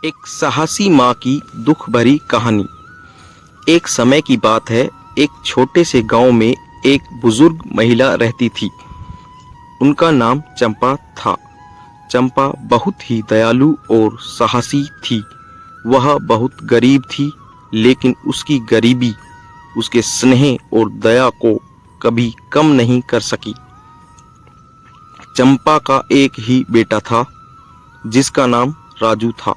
एक साहसी माँ की दुख भरी कहानी। एक समय की बात है। एक छोटे से गांव में एक बुजुर्ग महिला रहती थी। उनका नाम चंपा था। चंपा बहुत ही दयालु और साहसी थी। वह बहुत गरीब थी, लेकिन उसकी गरीबी उसके स्नेह और दया को कभी कम नहीं कर सकी। चंपा का एक ही बेटा था, जिसका नाम राजू था।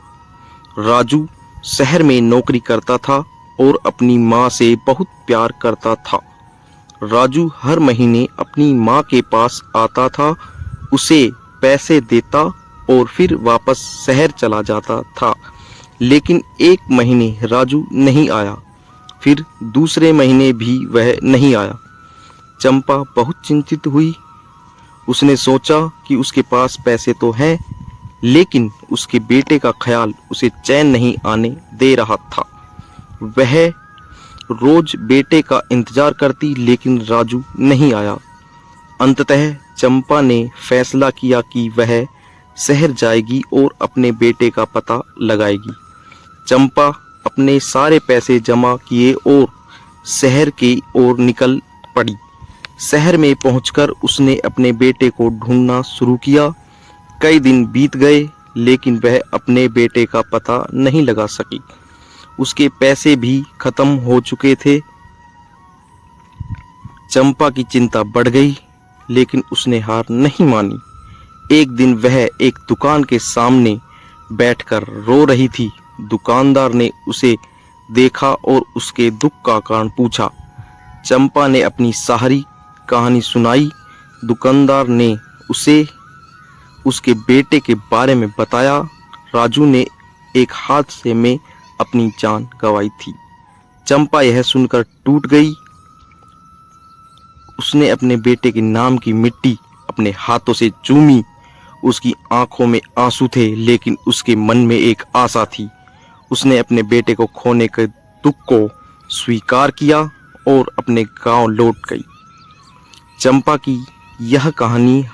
राजू शहर में नौकरी करता था और अपनी माँ से बहुत प्यार करता था। राजू हर महीने अपनी माँ के पास आता था, उसे पैसे देता और फिर वापस शहर चला जाता था। लेकिन एक महीने राजू नहीं आया, फिर दूसरे महीने भी वह नहीं आया। चंपा बहुत चिंतित हुई। उसने सोचा कि उसके पास पैसे तो हैं, लेकिन उसके बेटे का ख्याल उसे चैन नहीं आने दे रहा था। वह रोज बेटे का इंतजार करती, लेकिन राजू नहीं आया। अंततः चंपा ने फैसला किया कि वह शहर जाएगी और अपने बेटे का पता लगाएगी। चंपा अपने सारे पैसे जमा किए और शहर की ओर निकल पड़ी। शहर में पहुंचकर उसने अपने बेटे को ढूंढना शुरू किया। कई दिन बीत गए, लेकिन वह अपने बेटे का पता नहीं लगा सकी। उसके पैसे भी खत्म हो चुके थे। चंपा की चिंता बढ़ गई, लेकिन उसने हार नहीं मानी। एक दिन वह एक दुकान के सामने बैठकर रो रही थी। दुकानदार ने उसे देखा और उसके दुख का कारण पूछा। चंपा ने अपनी सारी कहानी सुनाई। दुकानदार ने उसे उसके बेटे के बारे में बताया। राजू ने एक हादसे में अपनी जान गंवाई थी। चंपा यह सुनकर टूट गई। उसने अपने बेटे के नाम की मिट्टी अपने हाथों से चूमी। उसकी आंखों में आंसू थे, लेकिन उसके मन में एक आशा थी। उसने अपने बेटे को खोने के दुख को स्वीकार किया और अपने गांव लौट गई। चंपा की यह कहानी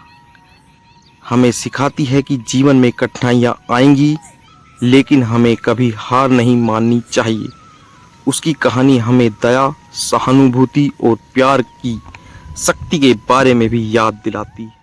हमें सिखाती है कि जीवन में कठिनाइयाँ आएंगी, लेकिन हमें कभी हार नहीं माननी चाहिए। उसकी कहानी हमें दया, सहानुभूति और प्यार की शक्ति के बारे में भी याद दिलाती है।